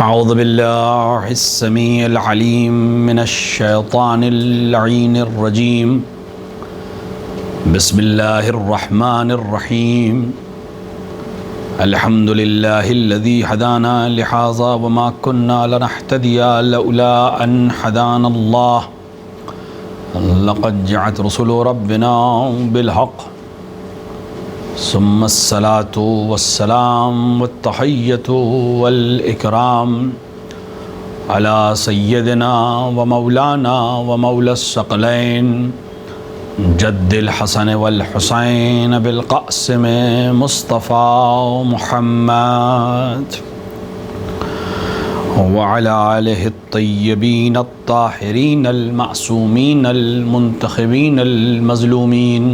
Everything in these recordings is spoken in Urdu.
اعوذ باللہ السمیع العلیم من الشیطان اللعین الرجیم بسم اللہ الرحمن الرحیم الحمد للہ الذی ہدانا لہذا وما كنا لنہتدی لولا ان ہدانا اللہ لقد جاءت رسل ربنا بالحق ثم الصلاة والسلام والتحیۃ والإکرام على سیدنا ومولانا ومولا الثقلین جد الحسن والحسین بالقاسم مصطفى محمد وعلى آلہ الطیبین الطاہرین المعصومین المنتخبین المظلومین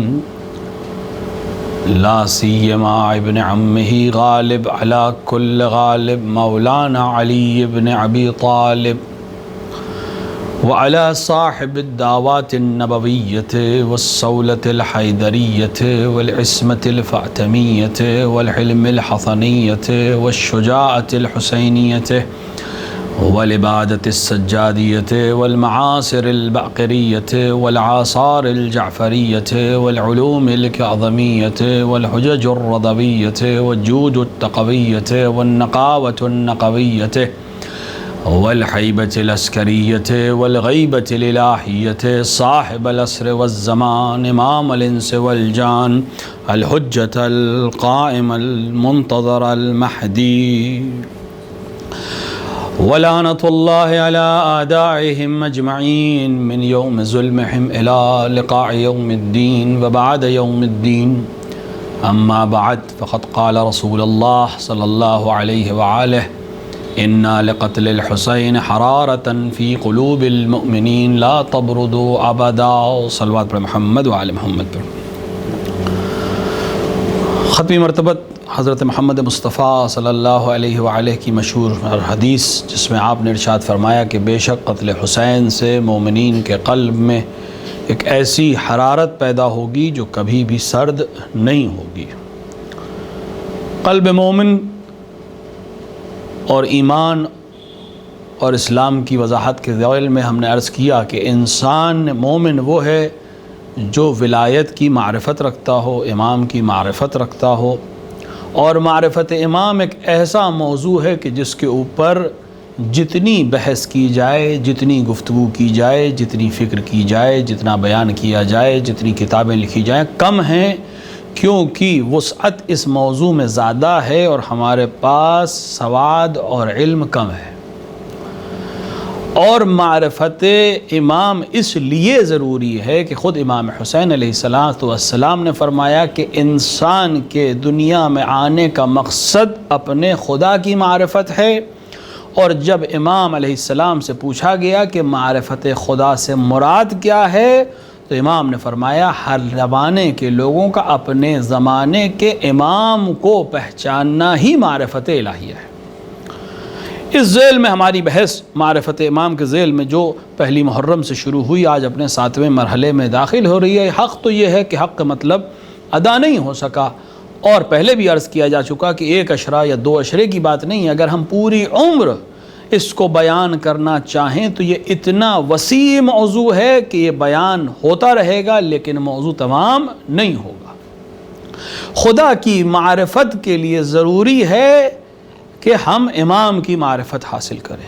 لا سیما ابن عمہ غالب على كل غالب مولانا علی بن ابی طالب وعلى صاحب الدعوات النبویة والصولة الحیدریة والعصمة الفاطمیة والحلم الحسنیة والشجاعة الحسینیة والعبادة السجادية والمعاصر الباقرية والعاصار الجعفرية والعلوم الكاظمية والحجج الرضوية والجود التقوية والنقاوة النقوية والحيبة العسكرية والغيبة الإلهية صاحب العصر والزمان إمام الإنس والجان الحجة القائم المنتظر المهدي ولعنة الله على أعدائهم أجمعين من يوم ظلمهم إلى لقاء يوم الدين وبعد يوم الدين أما بعد فقد قال رسول الله صلى الله عليه وآله إنا لقتل الحسين حرارة في قلوب المؤمنين لا تبردوا أبدا صلوات پر محمد وعلى محمد پر ختمی مرتبت حضرت محمد مصطفیٰ صلی اللہ علیہ وآلہ کی مشہور حدیث جس میں آپ نے ارشاد فرمایا کہ بے شک قتل حسین سے مومنین کے قلب میں ایک ایسی حرارت پیدا ہوگی جو کبھی بھی سرد نہیں ہوگی۔ قلب مومن اور ایمان اور اسلام کی وضاحت کے ذیل میں ہم نے عرض کیا کہ انسان مومن وہ ہے جو ولایت کی معرفت رکھتا ہو، امام کی معرفت رکھتا ہو، اور معرفت امام ایک ایسا موضوع ہے کہ جس کے اوپر جتنی بحث کی جائے، جتنی گفتگو کی جائے، جتنی فکر کی جائے، جتنا بیان کیا جائے، جتنی کتابیں لکھی جائیں کم ہیں، کیونکہ وسعت اس موضوع میں زیادہ ہے اور ہمارے پاس سواد اور علم کم ہے۔ اور معرفت امام اس لیے ضروری ہے کہ خود امام حسین علیہ السلام نے فرمایا کہ انسان کے دنیا میں آنے کا مقصد اپنے خدا کی معرفت ہے، اور جب امام علیہ السلام سے پوچھا گیا کہ معرفت خدا سے مراد کیا ہے تو امام نے فرمایا ہر زمانے کے لوگوں کا اپنے زمانے کے امام کو پہچاننا ہی معرفت الہیہ ہے۔ اس ذیل میں ہماری بحث معرفت امام کے ذیل میں جو پہلی محرم سے شروع ہوئی آج اپنے 7ویں مرحلے میں داخل ہو رہی ہے۔ حق تو یہ ہے کہ حق کا مطلب ادا نہیں ہو سکا، اور پہلے بھی عرض کیا جا چکا کہ ایک اشرہ یا دو اشرے کی بات نہیں ہے، اگر ہم پوری عمر اس کو بیان کرنا چاہیں تو یہ اتنا وسیع موضوع ہے کہ یہ بیان ہوتا رہے گا لیکن موضوع تمام نہیں ہوگا۔ خدا کی معرفت کے لیے ضروری ہے کہ ہم امام کی معرفت حاصل کریں،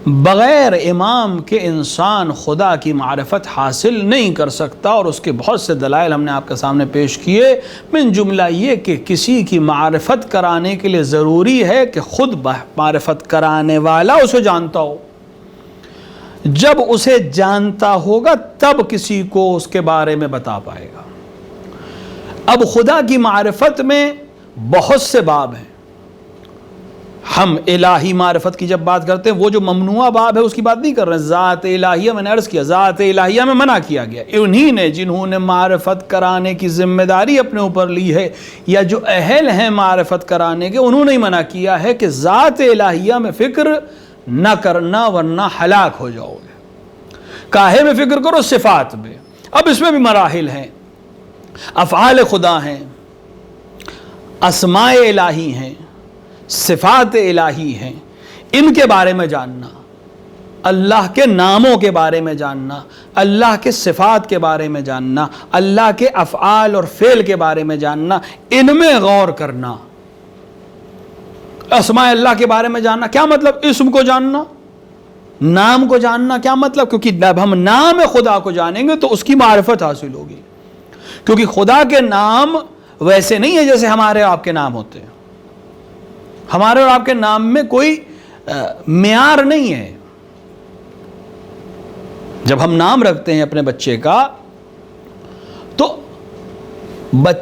بغیر امام کے انسان خدا کی معرفت حاصل نہیں کر سکتا، اور اس کے بہت سے دلائل ہم نے آپ کے سامنے پیش کیے، من جملہ یہ کہ کسی کی معرفت کرانے کے لیے ضروری ہے کہ خود معرفت کرانے والا اسے جانتا ہو، جب اسے جانتا ہوگا تب کسی کو اس کے بارے میں بتا پائے گا۔ اب خدا کی معرفت میں بہت سے باب ہیں، ہم الہی معرفت کی جب بات کرتے ہیں وہ جو ممنوع باب ہے اس کی بات نہیں کر رہے ہیں، ذات الہیہ میں نے عرض کیا ذات الہیہ میں منع کیا گیا، انہی نے جنہوں نے معرفت کرانے کی ذمہ داری اپنے اوپر لی ہے یا جو اہل ہیں معرفت کرانے کے، انہوں نے منع کیا ہے کہ ذات الہیہ میں فکر نہ کرنا ورنہ ہلاک ہو جاؤ گے، کاہے میں فکر کرو صفات میں۔ اب اس میں بھی مراحل ہیں، افعال خدا ہیں، اسماء الہی ہیں، صفات الہی ہیں، ان کے بارے میں جاننا، اللہ کے ناموں کے بارے میں جاننا، اللہ کے صفات کے بارے میں جاننا، اللہ کے افعال اور فعل کے بارے میں جاننا، ان میں غور کرنا۔ اسماء اللہ کے بارے میں جاننا، کیا مطلب اسم کو جاننا، نام کو جاننا، کیا مطلب؟ کیونکہ جب ہم نام خدا کو جانیں گے تو اس کی معرفت حاصل ہوگی، کیونکہ خدا کے نام ویسے نہیں ہے جیسے ہمارے اور آپ کے نام ہوتے ہیں۔ ہمارے اور آپ کے نام میں کوئی معیار نہیں ہے۔ جب ہم نام رکھتے ہیں اپنے بچے کا تو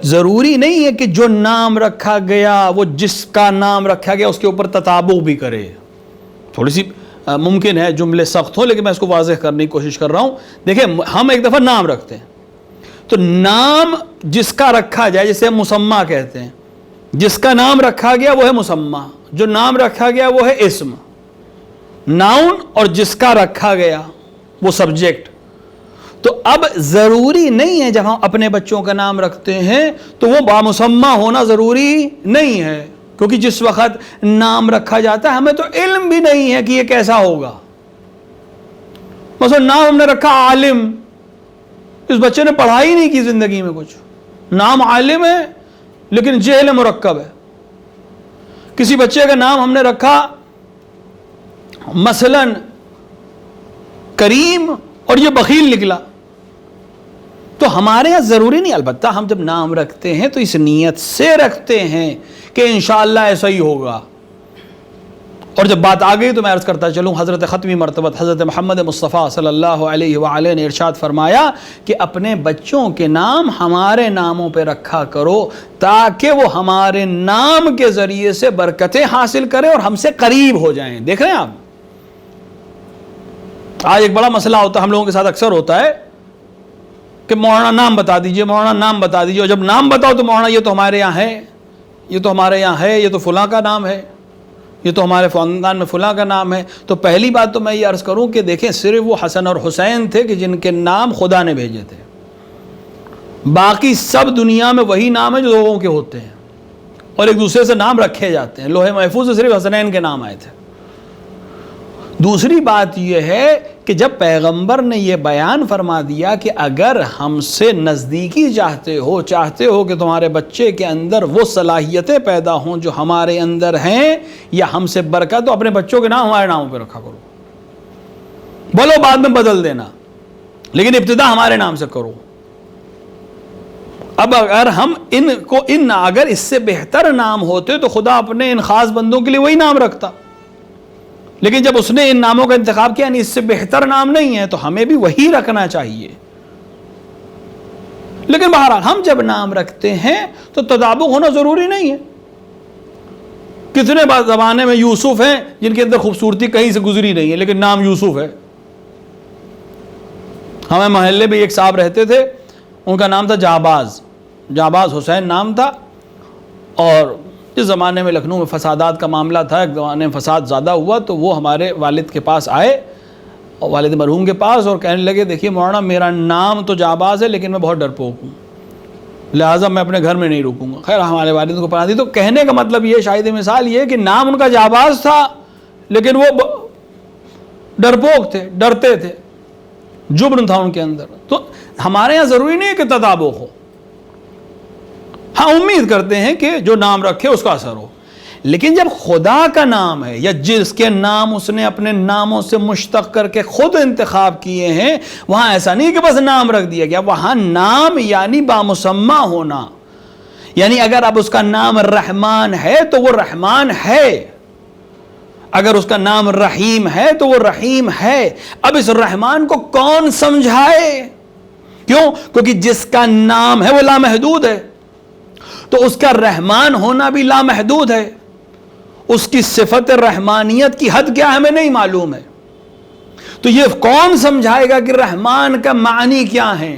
ضروری نہیں ہے کہ جو نام رکھا گیا وہ جس کا نام رکھا گیا اس کے اوپر تطابق بھی کرے۔ تھوڑی سی ممکن ہے جملے سخت ہوں، لیکن میں اس کو واضح کرنے کی کوشش کر رہا ہوں۔ دیکھیں، ہم ایک دفعہ نام رکھتے ہیں تو نام جس کا رکھا جائے، جسے ہم مسمہ کہتے ہیں، جس کا نام رکھا گیا وہ ہے مسمہ، جو نام رکھا گیا وہ ہے اسم، ناؤن، اور جس کا رکھا گیا وہ سبجیکٹ۔ تو اب ضروری نہیں ہے جب ہم اپنے بچوں کا نام رکھتے ہیں تو وہ بامسمہ ہونا ضروری نہیں ہے، کیونکہ جس وقت نام رکھا جاتا ہے ہمیں تو علم بھی نہیں ہے کہ یہ کیسا ہوگا۔ مثلا نام ہم نے رکھا عالم، اس بچے نے پڑھائی نہیں کی زندگی میں کچھ، نام عالم ہے لیکن جہل مرکب ہے۔ کسی بچے کا نام ہم نے رکھا مثلا کریم اور یہ بخیل نکلا، تو ہمارے یہاں ضروری نہیں۔ البتہ ہم جب نام رکھتے ہیں تو اس نیت سے رکھتے ہیں کہ انشاءاللہ ایسا ہی ہوگا۔ اور جب بات آ گئی تو میں عرض کرتا چلوں، حضرت ختمی مرتبت حضرت محمد مصطفیٰ صلی اللہ علیہ وآلہ نے ارشاد فرمایا کہ اپنے بچوں کے نام ہمارے ناموں پہ رکھا کرو تاکہ وہ ہمارے نام کے ذریعے سے برکتیں حاصل کریں اور ہم سے قریب ہو جائیں۔ دیکھ رہے ہیں آپ، آج ایک بڑا مسئلہ ہوتا ہے ہم لوگوں کے ساتھ، اکثر ہوتا ہے کہ مولانا نام بتا دیجئے، مولانا نام بتا دیجئے، اور جب نام بتاؤ تو مولانا یہ تو ہمارے یہاں ہے، یہ تو ہمارے یہاں ہے، یہ تو فلاں کا نام ہے، یہ تو ہمارے خاندان میں فلاں کا نام ہے۔ تو پہلی بات تو میں یہ عرض کروں کہ دیکھیں، صرف وہ حسن اور حسین تھے کہ جن کے نام خدا نے بھیجے تھے، باقی سب دنیا میں وہی نام ہے جو لوگوں کے ہوتے ہیں اور ایک دوسرے سے نام رکھے جاتے ہیں۔ لوح محفوظ سے صرف حسنین کے نام آئے تھے۔ دوسری بات یہ ہے کہ جب پیغمبر نے یہ بیان فرما دیا کہ اگر ہم سے نزدیکی چاہتے ہو کہ تمہارے بچے کے اندر وہ صلاحیتیں پیدا ہوں جو ہمارے اندر ہیں یا ہم سے برکت، تو اپنے بچوں کے نام ہمارے ناموں پہ رکھا کرو، بولو بعد میں بدل دینا، لیکن ابتدا ہمارے نام سے کرو۔ اب اگر ہم اگر اس سے بہتر نام ہوتے تو خدا اپنے ان خاص بندوں کے لیے وہی نام رکھتا، لیکن جب اس نے ان ناموں کا انتخاب کیا، یعنی اس سے بہتر نام نہیں ہے، تو ہمیں بھی وہی رکھنا چاہیے۔ لیکن بہرحال ہم جب نام رکھتے ہیں تو تطابق ہونا ضروری نہیں ہے۔ کتنے زمانے میں یوسف ہیں جن کے اندر خوبصورتی کہیں سے گزری نہیں ہے لیکن نام یوسف ہے۔ ہمیں محلے میں ایک صاحب رہتے تھے، ان کا نام تھا جعباز حسین نام تھا، اور جس زمانے میں لکھنؤ میں فسادات کا معاملہ تھا، ایک زمانے میں فساد زیادہ ہوا، تو وہ ہمارے والد کے پاس آئے، اور والد مرحوم کے پاس، اور کہنے لگے دیکھیے مولانا میرا نام تو جعباز ہے لیکن میں بہت ڈرپوک ہوں، لہٰذا میں اپنے گھر میں نہیں رکوں گا۔ خیر ہمارے والد کو پڑھا دی۔ تو کہنے کا مطلب یہ شاہد مثال یہ کہ نام ان کا جعباز تھا لیکن وہ ڈرپوک تھے، ڈرتے تھے، جبن تھا ان کے اندر۔ تو ہمارے یہاں ضروری نہیں ہے کہ تطابق ہو، ہاں امید کرتے ہیں کہ جو نام رکھے اس کا اثر ہو، لیکن جب خدا کا نام ہے یا جس کے نام اس نے اپنے ناموں سے مشتق کر کے خود انتخاب کیے ہیں، وہاں ایسا نہیں کہ بس نام رکھ دیا گیا، وہاں نام یعنی بامسمہ ہونا، یعنی اگر اب اس کا نام رحمان ہے تو وہ رحمان ہے، اگر اس کا نام رحیم ہے تو وہ رحیم ہے۔ اب اس رحمان کو کون سمجھائے؟ کیوں؟ کیونکہ جس کا نام ہے وہ لامحدود ہے، تو اس کا رحمان ہونا بھی لامحدود ہے۔ اس کی صفت رحمانیت کی حد کیا ہمیں نہیں معلوم ہے، تو یہ کون سمجھائے گا کہ رحمان کا معنی کیا ہے؟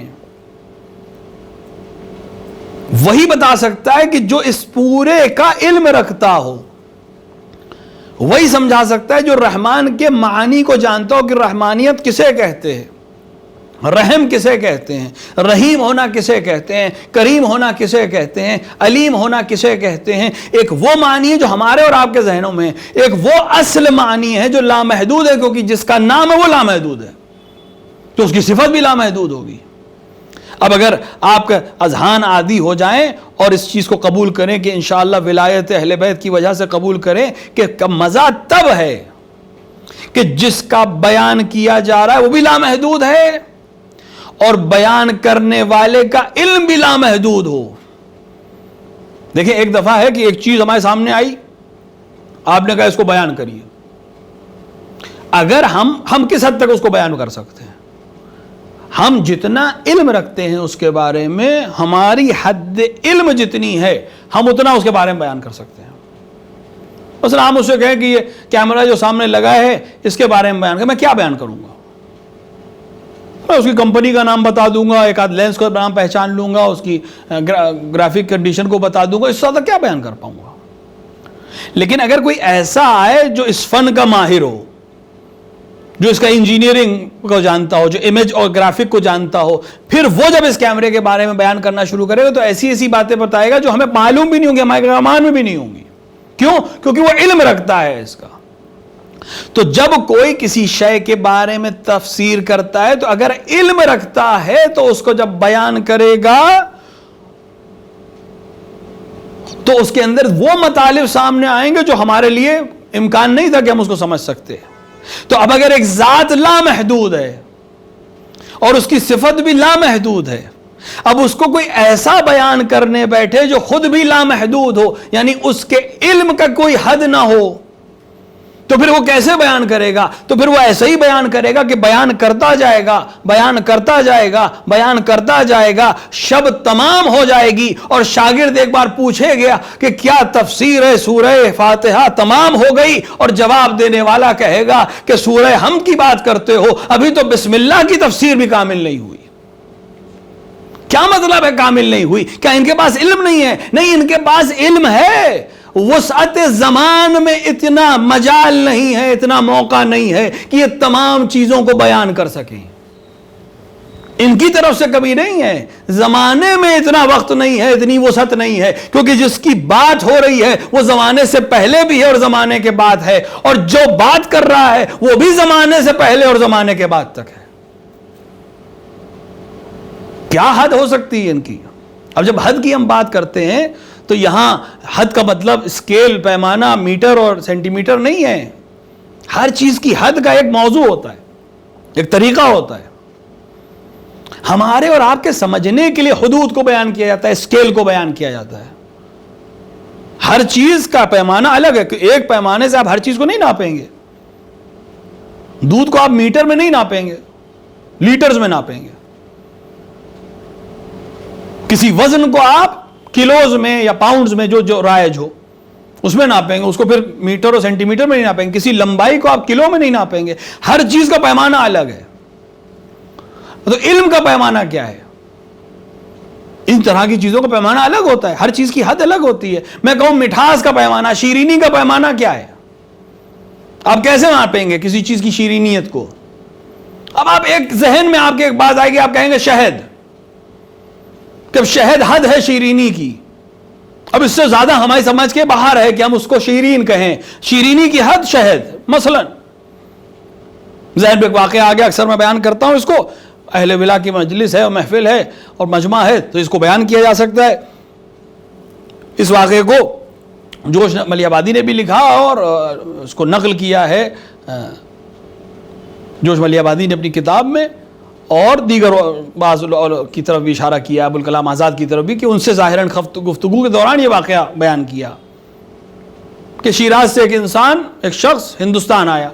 وہی بتا سکتا ہے کہ جو اس پورے کا علم رکھتا ہو، وہی سمجھا سکتا ہے جو رحمان کے معنی کو جانتا ہو کہ رحمانیت کسے کہتے ہیں۔ رحم کسے کہتے ہیں, رحیم ہونا کسے کہتے ہیں, کریم ہونا کسے کہتے ہیں, علیم ہونا کسے کہتے ہیں. ایک وہ معنی ہے جو ہمارے اور آپ کے ذہنوں میں ہے, ایک وہ اصل معنی ہے جو لامحدود ہے, کیونکہ جس کا نام ہے وہ لامحدود ہے تو اس کی صفت بھی لامحدود ہوگی. اب اگر آپ کا اذہان عادی ہو جائیں اور اس چیز کو قبول کریں کہ انشاءاللہ ولایت اہل بیت کی وجہ سے قبول کریں کہ مزہ تب ہے کہ جس کا بیان کیا جا رہا ہے وہ بھی لامحدود ہے اور بیان کرنے والے کا علم بھی لامحدود ہو. دیکھیں ایک دفعہ ہے کہ ایک چیز ہمارے سامنے آئی, آپ نے کہا اس کو بیان کریے. اگر ہم کس حد تک اس کو بیان کر سکتے ہیں؟ ہم جتنا علم رکھتے ہیں اس کے بارے میں, ہماری حد علم جتنی ہے ہم اتنا اس کے بارے میں بیان کر سکتے ہیں. مثلا ہم اسے کہیں کہ یہ کیمرہ جو سامنے لگا ہے اس کے بارے میں بیان کریں, میں کیا بیان کروں گا؟ میں اس کی کمپنی کا نام بتا دوں گا, ایک آدھ لینس کا نام پہچان لوں گا, اس کی گرافک کنڈیشن کو بتا دوں گا, اس سے زیادہ کیا بیان کر پاؤں گا؟ لیکن اگر کوئی ایسا آئے جو اس فن کا ماہر ہو, جو اس کا انجینئرنگ کو جانتا ہو, جو امیج اور گرافک کو جانتا ہو, پھر وہ جب اس کیمرے کے بارے میں بیان کرنا شروع کرے گا تو ایسی ایسی باتیں بتائے گا جو ہمیں معلوم بھی نہیں ہوں گی, ہمارے گمان میں بھی نہیں ہوں گی. کیوں؟ کیونکہ وہ علم رکھتا ہے اس کا. تو جب کوئی کسی شے کے بارے میں تفسیر کرتا ہے تو اگر علم رکھتا ہے تو اس کو جب بیان کرے گا تو اس کے اندر وہ مطالب سامنے آئیں گے جو ہمارے لیے امکان نہیں تھا کہ ہم اس کو سمجھ سکتے. تو اب اگر ایک ذات لامحدود ہے اور اس کی صفت بھی لامحدود ہے, اب اس کو کوئی ایسا بیان کرنے بیٹھے جو خود بھی لامحدود ہو, یعنی اس کے علم کا کوئی حد نہ ہو, تو پھر وہ کیسے بیان کرے گا؟ تو پھر وہ ایسے ہی بیان کرے گا کہ بیان کرتا جائے گا, بیان کرتا جائے گا, بیان کرتا جائے گا, شب تمام ہو جائے گی اور شاگرد ایک بار پوچھے گیا کہ کیا تفسیر ہے سورہ فاتحہ؟ تمام ہو گئی اور جواب دینے والا کہے گا کہ سورہ ہم کی بات کرتے ہو, ابھی تو بسم اللہ کی تفسیر بھی کامل نہیں ہوئی. کیا مطلب ہے کامل نہیں ہوئی؟ کیا ان کے پاس علم نہیں ہے؟ نہیں, ان کے پاس علم ہے, وسعت زمان میں اتنا مجال نہیں ہے, اتنا موقع نہیں ہے کہ یہ تمام چیزوں کو بیان کر سکیں. ان کی طرف سے کبھی نہیں ہے, زمانے میں اتنا وقت نہیں ہے, اتنی وسعت نہیں ہے, کیونکہ جس کی بات ہو رہی ہے وہ زمانے سے پہلے بھی ہے اور زمانے کے بعد ہے, اور جو بات کر رہا ہے وہ بھی زمانے سے پہلے اور زمانے کے بعد تک ہے. کیا حد ہو سکتی ہے ان کی؟ اب جب حد کی ہم بات کرتے ہیں تو یہاں حد کا مطلب اسکیل, پیمانہ, میٹر اور سینٹی میٹر نہیں ہے. ہر چیز کی حد کا ایک موضوع ہوتا ہے, ایک طریقہ ہوتا ہے. ہمارے اور آپ کے سمجھنے کے لیے حدود کو بیان کیا جاتا ہے, اسکیل کو بیان کیا جاتا ہے. ہر چیز کا پیمانہ الگ ہے, ایک پیمانے سے آپ ہر چیز کو نہیں ناپیں گے. دودھ کو آپ میٹر میں نہیں ناپیں گے, لیٹرز میں ناپیں گے. کسی وزن کو آپ کلوز میں یا پاؤنڈز میں جو رائج ہو اس میں ناپیں گے, اس کو پھر میٹر اور سینٹی میٹر میں نہیں ناپیں گے. کسی لمبائی کو آپ کلو میں نہیں ناپیں گے. ہر چیز کا پیمانہ الگ ہے. تو علم کا پیمانہ کیا ہے؟ ان طرح کی چیزوں کا پیمانہ الگ ہوتا ہے, ہر چیز کی حد الگ ہوتی ہے. میں کہوں مٹھاس کا پیمانہ, شیرینی کا پیمانہ کیا ہے؟ آپ کیسے ناپیں گے کسی چیز کی شیرینیت کو؟ اب آپ ایک ذہن میں آپ کے ایک بات آئے گی, آپ کہیں گے شہد, کہ شہد حد ہے شیرینی کی. اب اس سے زیادہ ہماری سمجھ کے باہر ہے کہ ہم اس کو شیرین کہیں. شیرینی کی حد شہد. مثلا ذہن پہ ایک واقعہ آ گیا, اکثر میں بیان کرتا ہوں اس کو, اہل ولا کی مجلس ہے اور محفل ہے اور مجمع ہے تو اس کو بیان کیا جا سکتا ہے. اس واقعے کو جوش ملی آبادی نے بھی لکھا اور اس کو نقل کیا ہے جوش ملی آبادی نے اپنی کتاب میں, اور دیگر بعض کی طرف بھی اشارہ کیا, ابوالکلام آزاد کی طرف بھی, کہ ان سے ظاہراً گفتگو کے دوران یہ واقعہ بیان کیا کہ شیراز سے ایک انسان, ایک شخص ہندوستان آیا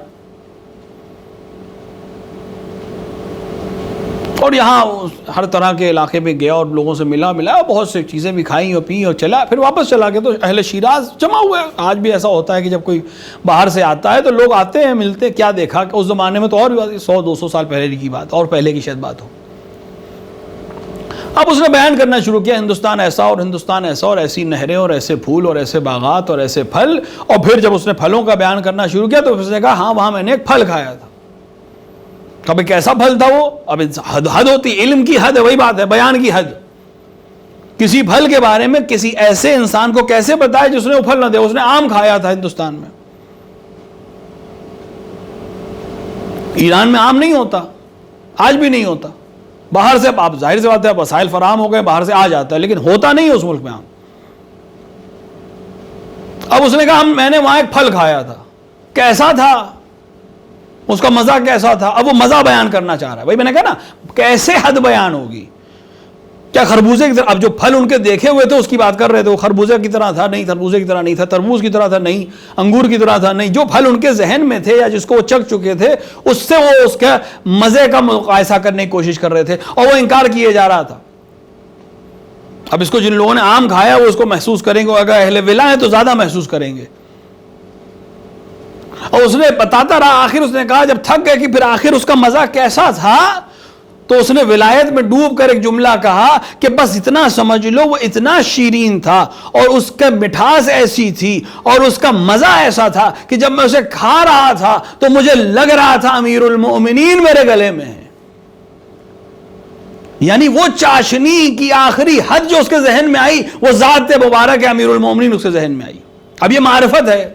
اور یہاں ہر طرح کے علاقے میں گیا اور لوگوں سے ملا, بہت سے چیزیں بھی کھائیں اور پیں اور چلا, پھر واپس چلا گیا. تو اہل شیراز جمع ہوئے. آج بھی ایسا ہوتا ہے کہ جب کوئی باہر سے آتا ہے تو لوگ آتے ہیں, ملتے, کیا دیکھا کہ اس زمانے میں تو اور 100-200 سال پہلے کی بات, اور پہلے کی شاید بات ہو. اب اس نے بیان کرنا شروع کیا, ہندوستان ایسا اور ہندوستان ایسا, اور ایسی نہریں اور ایسے پھول اور ایسے باغات اور ایسے پھل. اور پھر جب اس نے پھلوں کا بیان کرنا شروع کیا تو اس نے کہا ہاں وہاں میں نے ایک پھل کھایا تھا. کبھی کیسا پھل تھا وہ؟ اب حد ہوتی، علم کی حد ہے، وہی بات ہے، بیان کی حد. کسی پھل کے بارے میں کسی ایسے انسان کو کیسے بتائے جس نے وہ پھل نہ دے؟ اس نے آم کھایا تھا ہندوستان میں. ایران میں آم نہیں ہوتا، آج بھی نہیں ہوتا. باہر سے آپ ظاہر سے بات ہے وسائل فراہم ہو گئے، باہر سے آ جاتا ہے، لیکن ہوتا نہیں ہے اس ملک میں آم. اب اس نے کہا میں نے وہاں ایک پھل کھایا تھا، کیسا تھا، اس کا مزہ کیسا تھا. اب وہ مزہ بیان کرنا چاہ رہا ہے. بھائی میں نے کہا نا کیسے حد بیان ہوگی؟ کیا خربوزے کی طرح؟ اب جو پھل ان کے دیکھے ہوئے تھے اس کی بات کر رہے تھے، وہ خربوزے کی طرح تھا نہیں، خربوزے کی طرح نہیں تھا، تربوز کی طرح تھا نہیں، انگور کی طرح تھا نہیں. جو پھل ان کے ذہن میں تھے یا جس کو وہ چکھ چکے تھے اس سے وہ اس کا مزے کا مقایسہ کرنے کی کوشش کر رہے تھے اور وہ انکار کیے جا رہا تھا. اب اس کو جن لوگوں نے آم کھایا وہ اس کو محسوس کریں گے، اگر اہل ولا ہیں تو زیادہ محسوس کریں گے. اور اس نے بتاتا رہا، آخر اس نے کہا جب تھک گئے کہ پھر آخر اس کا مزہ کیسا تھا، تو اس نے ولایت میں ڈوب کر ایک جملہ کہا کہ بس اتنا سمجھ لو وہ اتنا شیرین تھا اور اس کا مٹھاس ایسی تھی اور اس کا مزہ ایسا تھا کہ جب میں اسے کھا رہا تھا تو مجھے لگ رہا تھا امیر المؤمنین میرے گلے میں ہے. یعنی وہ چاشنی کی آخری حد جو اس کے ذہن میں آئی وہ ذات مبارک ہے امیر المؤمنین اس کے ذہن میں آئی. اب یہ معرفت ہے.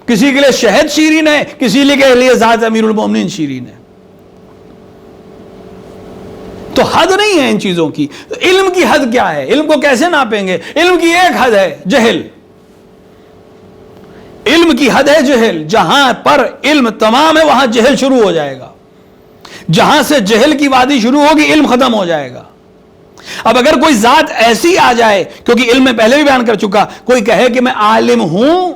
کسی کے لیے شہد شیرین ہے، کسی کے لیے ذات امیر المؤمنین شیرین ہے. تو حد نہیں ہے ان چیزوں کی. علم کی حد کیا ہے؟ علم کو کیسے ناپیں گے؟ علم کی ایک حد ہے جہل. علم کی حد ہے جہل. جہاں پر علم تمام ہے وہاں جہل شروع ہو جائے گا. جہاں سے جہل کی وادی شروع ہوگی علم ختم ہو جائے گا. اب اگر کوئی ذات ایسی آ جائے، کیونکہ علم میں پہلے بھی بیان کر چکا، کوئی کہے کہ میں عالم ہوں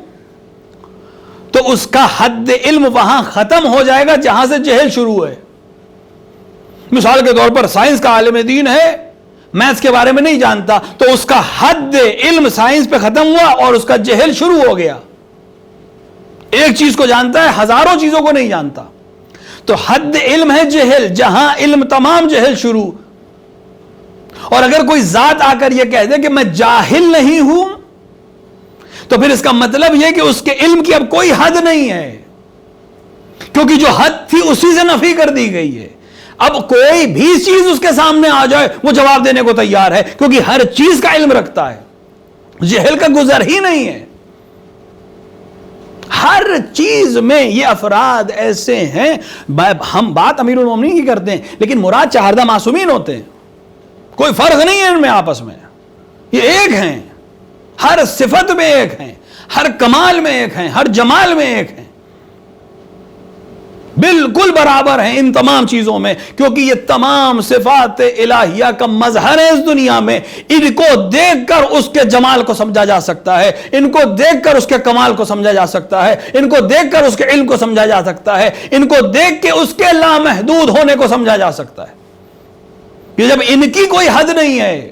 تو اس کا حد علم وہاں ختم ہو جائے گا جہاں سے جہل شروع ہے. مثال کے طور پر سائنس کا عالم دین ہے، میتھس کے بارے میں نہیں جانتا، تو اس کا حد علم سائنس پہ ختم ہوا اور اس کا جہل شروع ہو گیا. ایک چیز کو جانتا ہے، ہزاروں چیزوں کو نہیں جانتا. تو حد علم ہے جہل، جہاں علم تمام جہل شروع. اور اگر کوئی ذات آ کر یہ کہہ دے کہ میں جاہل نہیں ہوں تو پھر اس کا مطلب یہ کہ اس کے علم کی اب کوئی حد نہیں ہے، کیونکہ جو حد تھی اسی سے نفی کر دی گئی ہے. اب کوئی بھی چیز اس کے سامنے آ جائے وہ جواب دینے کو تیار ہے، کیونکہ ہر چیز کا علم رکھتا ہے. جہل کا گزر ہی نہیں ہے. ہر چیز میں یہ افراد ایسے ہیں. ہم بات امیر المومنین کی کرتے ہیں لیکن مراد چہاردہ معصومین ہوتے ہیں. کوئی فرق نہیں ہے ان میں آپس میں، یہ ایک ہیں. ہر صفت میں ایک ہیں، ہر کمال میں ایک ہیں، ہر جمال میں ایک ہیں. بالکل برابر ہیں ان تمام چیزوں میں، کیونکہ یہ تمام صفات الہیہ کا مظہر ہے اس دنیا میں. ان کو دیکھ کر اس کے جمال کو سمجھا جا سکتا ہے، ان کو دیکھ کر اس کے کمال کو سمجھا جا سکتا ہے، ان کو دیکھ کر اس کے علم کو سمجھا جا سکتا ہے، ان کو دیکھ کے اس کے لامحدود ہونے کو سمجھا جا سکتا ہے. یہ جب ان کی کوئی حد نہیں ہے.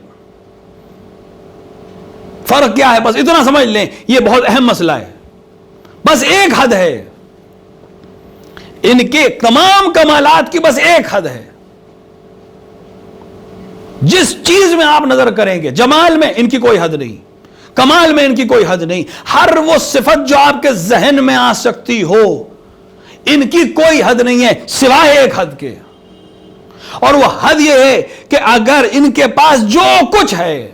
فرق کیا ہے؟ بس اتنا سمجھ لیں، یہ بہت اہم مسئلہ ہے. بس ایک حد ہے، ان کے تمام کمالات کی بس ایک حد ہے. جس چیز میں آپ نظر کریں گے، جمال میں ان کی کوئی حد نہیں، کمال میں ان کی کوئی حد نہیں. ہر وہ صفت جو آپ کے ذہن میں آ سکتی ہو ان کی کوئی حد نہیں ہے سوائے ایک حد کے. اور وہ حد یہ ہے کہ اگر ان کے پاس جو کچھ ہے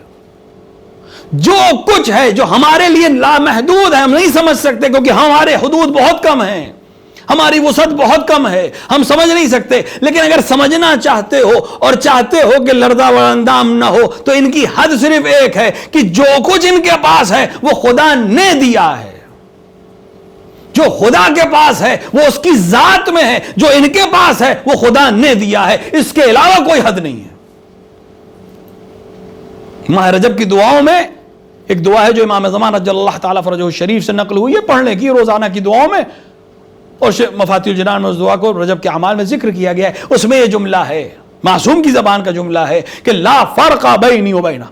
جو ہمارے لیے لامحدود ہے، ہم نہیں سمجھ سکتے کیونکہ ہمارے حدود بہت کم ہیں، ہماری وسعت بہت کم ہے، ہم سمجھ نہیں سکتے. لیکن اگر سمجھنا چاہتے ہو اور چاہتے ہو کہ لرزہ و اندام نہ ہو تو ان کی حد صرف ایک ہے کہ جو کچھ ان کے پاس ہے وہ خدا نے دیا ہے. جو خدا کے پاس ہے وہ اس کی ذات میں ہے، جو ان کے پاس ہے وہ خدا نے دیا ہے. اس کے علاوہ کوئی حد نہیں ہے. ماہ رجب کی دعاؤں میں ایک دعا ہے جو امام زمان رضی اللہ تعالیٰ فرجہ شریف سے نقل ہوئی ہے، پڑھنے کی روزانہ کی دعاؤں میں، اور مفاتیح الجنان میں اس دعا کو رجب کے اعمال میں ذکر کیا گیا ہے. اس میں یہ جملہ ہے، معصوم کی زبان کا جملہ ہے کہ لا فرق بینی و بینک،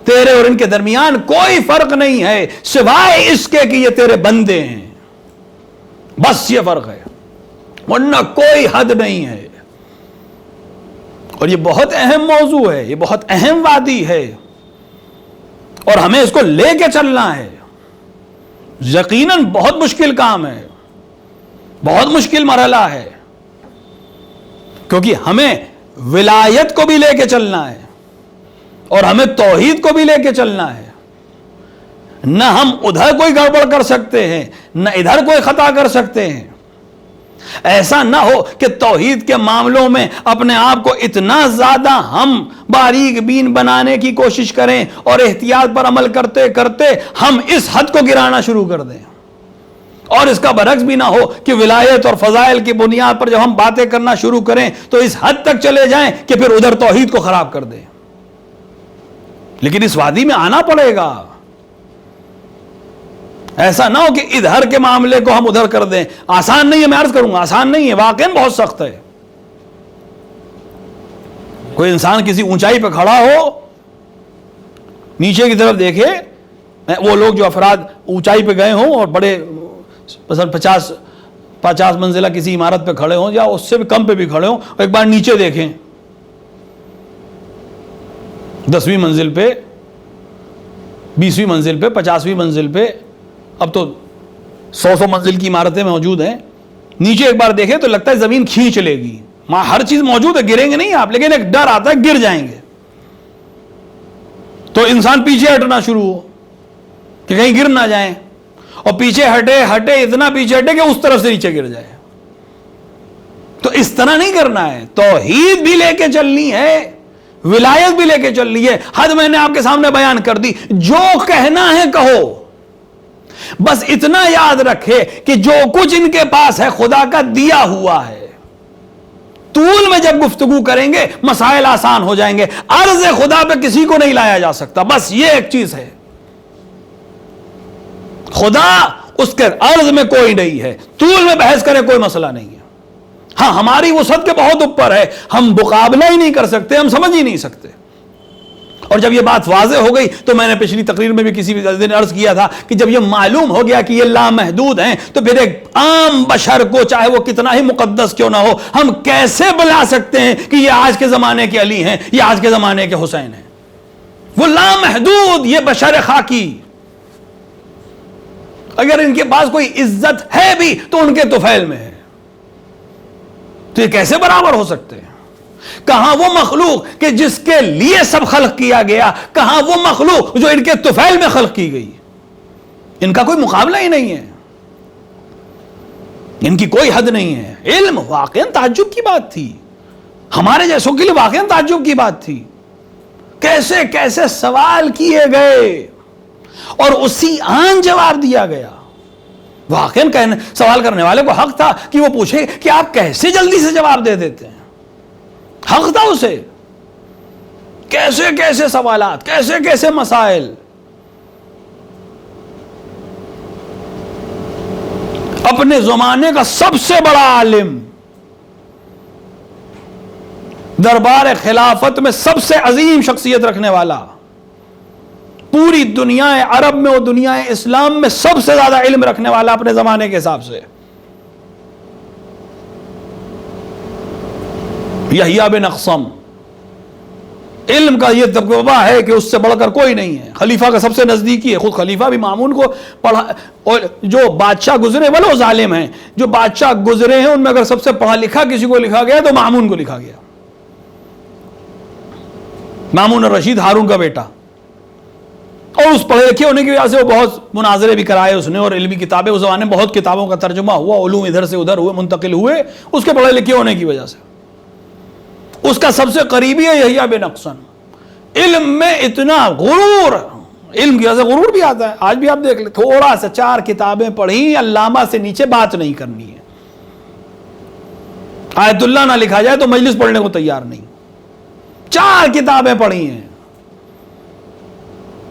تیرے اور ان کے درمیان کوئی فرق نہیں ہے سوائے اس کے کہ یہ تیرے بندے ہیں. بس یہ فرق ہے، ورنہ کوئی حد نہیں ہے. اور یہ بہت اہم موضوع ہے، یہ بہت اہم وادی ہے اور ہمیں اس کو لے کے چلنا ہے. یقیناً بہت مشکل کام ہے، بہت مشکل مرحلہ ہے، کیونکہ ہمیں ولایت کو بھی لے کے چلنا ہے اور ہمیں توحید کو بھی لے کے چلنا ہے. نہ ہم ادھر کوئی گڑبڑ کر سکتے ہیں نہ ادھر کوئی خطا کر سکتے ہیں. ایسا نہ ہو کہ توحید کے معاملوں میں اپنے آپ کو اتنا زیادہ ہم باریک بین بنانے کی کوشش کریں اور احتیاط پر عمل کرتے کرتے ہم اس حد کو گرانا شروع کر دیں، اور اس کا برعکس بھی نہ ہو کہ ولایت اور فضائل کی بنیاد پر جب ہم باتیں کرنا شروع کریں تو اس حد تک چلے جائیں کہ پھر ادھر توحید کو خراب کر دیں. لیکن اس وادی میں آنا پڑے گا. ایسا نہ ہو کہ ادھر کے معاملے کو ہم ادھر کر دیں. آسان نہیں ہے، میں عرض کروں گا آسان نہیں ہے، واقعاً بہت سخت ہے. کوئی انسان کسی اونچائی پہ کھڑا ہو، نیچے کی طرف دیکھے، وہ لوگ جو افراد اونچائی پہ گئے ہوں اور بڑے مثلا 50 منزلہ کسی عمارت پہ کھڑے ہوں یا اس سے بھی کم پہ بھی کھڑے ہوں، ایک بار نیچے دیکھیں 10ویں منزل پہ، 20ویں منزل پہ، 50ویں منزل پہ، اب تو 100 منزل کی عمارتیں موجود ہیں. نیچے ایک بار دیکھیں تو لگتا ہے زمین کھینچ لے گی. وہاں ہر چیز موجود ہے، گریں گے نہیں آپ، لیکن ایک ڈر آتا ہے گر جائیں گے. تو انسان پیچھے ہٹنا شروع ہو کہ کہیں گر نہ جائیں، اور پیچھے ہٹے اتنا پیچھے ہٹے کہ اس طرف سے نیچے گر جائے. تو اس طرح نہیں کرنا ہے. توحید بھی لے کے چلنی ہے، ولایت بھی لے کے چلنی ہے. حد میں نے آپ کے سامنے بیان کر دی. جو کہنا ہے کہو، بس اتنا یاد رکھے کہ جو کچھ ان کے پاس ہے خدا کا دیا ہوا ہے. طول میں جب گفتگو کریں گے مسائل آسان ہو جائیں گے. عرض خدا پہ کسی کو نہیں لایا جا سکتا، بس یہ ایک چیز ہے. خدا اس کے عرض میں کوئی نہیں ہے، طول میں بحث کرے کوئی مسئلہ نہیں ہے. ہاں ہماری وسعت کے بہت اوپر ہے، ہم مقابلہ ہی نہیں کر سکتے، ہم سمجھ ہی نہیں سکتے. اور جب یہ بات واضح ہو گئی تو میں نے پچھلی تقریر میں بھی کسی دن عرض کیا تھا کہ جب یہ معلوم ہو گیا کہ یہ لامحدود ہیں تو پھر ایک عام بشر کو چاہے وہ کتنا ہی مقدس کیوں نہ ہو، ہم کیسے بلا سکتے ہیں کہ یہ آج کے زمانے کے علی ہیں، یہ آج کے زمانے کے حسین ہیں. وہ لامحدود، یہ بشر خاکی. اگر ان کے پاس کوئی عزت ہے بھی تو ان کے طفیل میں ہے. تو یہ کیسے برابر ہو سکتے ہیں؟ کہاں وہ مخلوق کہ جس کے لیے سب خلق کیا گیا، کہاں وہ مخلوق جو ان کے طفیل میں خلق کی گئی. ان کا کوئی مقابلہ ہی نہیں ہے، ان کی کوئی حد نہیں ہے. علم واقعاً تعجب کی بات تھی، ہمارے جیسوں کے لیے واقعاً تعجب کی بات تھی. کیسے کیسے سوال کیے گئے اور اسی آن جواب دیا گیا. واقعاً سوال کرنے والے کو حق تھا کہ وہ پوچھے کہ آپ کیسے جلدی سے جواب دے دیتے ہیں. حق تھا اسے. کیسے کیسے سوالات، کیسے کیسے مسائل. اپنے زمانے کا سب سے بڑا عالم، دربار خلافت میں سب سے عظیم شخصیت رکھنے والا، پوری دنیا عرب میں اور دنیا اسلام میں سب سے زیادہ علم رکھنے والا اپنے زمانے کے حساب سے، یحییٰ بن اقسم. علم کا یہ دبدبہ ہے کہ اس سے بڑھ کر کوئی نہیں ہے. خلیفہ کا سب سے نزدیکی ہے. خود خلیفہ بھی مامون کو پڑھا، اور جو بادشاہ گزرے ولو ظالم ہیں، جو بادشاہ گزرے ہیں ان میں اگر سب سے پڑھا لکھا کسی کو لکھا گیا تو مامون کو لکھا گیا. مامون الرشید، ہارون کا بیٹا. اور اس پڑھے لکھے ہونے کی وجہ سے وہ بہت مناظرے بھی کرائے اس نے، اور علمی کتابیں اس زمانے میں بہت کتابوں کا ترجمہ ہوا، علوم ادھر سے ادھر ہوئے، منتقل ہوئے اس کے پڑھے لکھے ہونے کی وجہ سے. اس کا سب سے قریبی ہے یحییٰ بن اقسم. علم میں اتنا غرور، علم کی وجہ سے غرور بھی آتا ہے. آج بھی آپ دیکھ لیں، تھوڑا سا 4 کتابیں پڑھی، علامہ سے نیچے بات نہیں کرنی ہے. آیت اللہ نہ لکھا جائے تو مجلس پڑھنے کو تیار نہیں. 4 کتابیں پڑھی ہیں.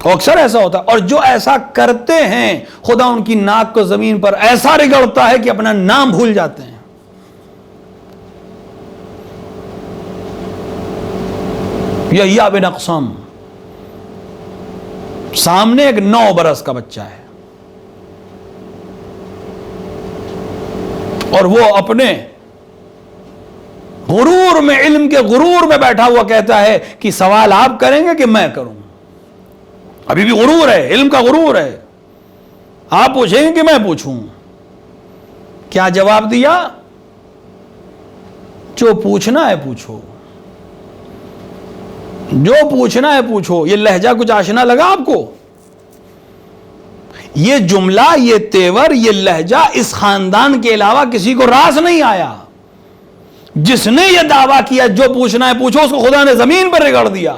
اکثر ایسا ہوتا ہے، اور جو ایسا کرتے ہیں خدا ان کی ناک کو زمین پر ایسا رگڑتا ہے کہ اپنا نام بھول جاتے ہیں. یحییٰ بن اقسم سامنے ایک 9 برس کا بچہ ہے، اور وہ اپنے غرور میں، علم کے غرور میں بیٹھا ہوا کہتا ہے کہ سوال آپ کریں گے کہ میں کروں. ابھی بھی غرور ہے، علم کا غرور ہے. آپ پوچھیں گے کہ میں پوچھوں، کیا جواب دیا؟ جو پوچھنا ہے پوچھو، جو پوچھنا ہے پوچھو۔ یہ لہجہ کچھ آشنا لگا آپ کو؟ یہ جملہ، یہ تیور، یہ لہجہ اس خاندان کے علاوہ کسی کو راس نہیں آیا۔ جس نے یہ دعویٰ کیا جو پوچھنا ہے پوچھو، اس کو خدا نے زمین پر رگڑ دیا۔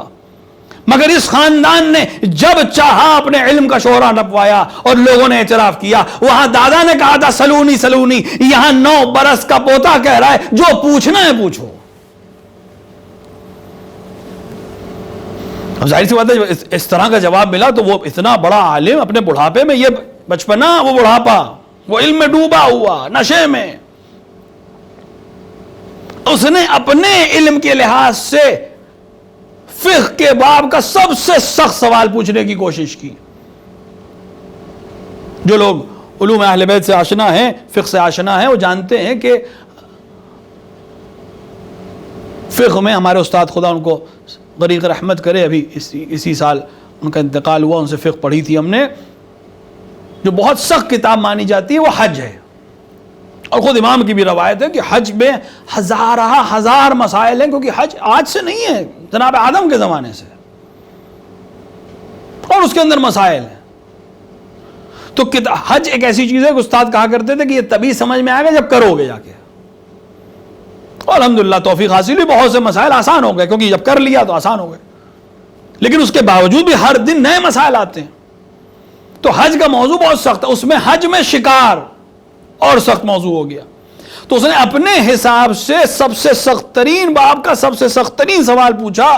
مگر اس خاندان نے جب چاہا اپنے علم کا شعرا نپوایا اور لوگوں نے اعتراف کیا۔ وہاں دادا نے کہا تھا سلونی سلونی، یہاں 9 برس کا پوتا کہہ رہا ہے جو پوچھنا ہے پوچھو۔ ظاہر سی بات ہے اس طرح کا جواب ملا تو وہ اتنا بڑا عالم اپنے بڑھاپے میں، یہ بچپنا وہ بڑھاپا، وہ علم میں ڈوبا ہوا، نشے میں، اس نے اپنے علم کے لحاظ سے فقہ کے باب کا سب سے سخت سوال پوچھنے کی کوشش کی۔ جو لوگ علوم اہل بیت سے آشنا ہیں، فقہ سے آشنا ہیں، وہ جانتے ہیں کہ فقہ میں ہمارے استاد، خدا ان کو غریق رحمت کرے، ابھی اسی سال ان کا انتقال ہوا، ان سے فقہ پڑھی تھی ہم نے، جو بہت سخت کتاب مانی جاتی ہے وہ حج ہے۔ اور خود امام کی بھی روایت ہے کہ حج میں ہزار مسائل ہیں، کیونکہ حج آج سے نہیں ہے، جناب آدم کے زمانے سے، اور اس کے اندر مسائل ہیں۔ تو حج ایک ایسی چیز ہے کہ استاد کہا کرتے تھے کہ یہ تبھی سمجھ میں آئے گا جب کرو گے جا کے۔ الحمدللہ توفیق حاصل ہوئی، بہت سے مسائل آسان ہو گئے، کیونکہ جب کر لیا تو آسان ہو گئے، لیکن اس کے باوجود بھی ہر دن نئے مسائل آتے ہیں۔ تو حج کا موضوع بہت سخت ہے، اس میں حج میں شکار اور سخت موضوع ہو گیا۔ تو اس نے اپنے حساب سے سب سے سخت ترین باب کا سب سے سخت ترین سوال پوچھا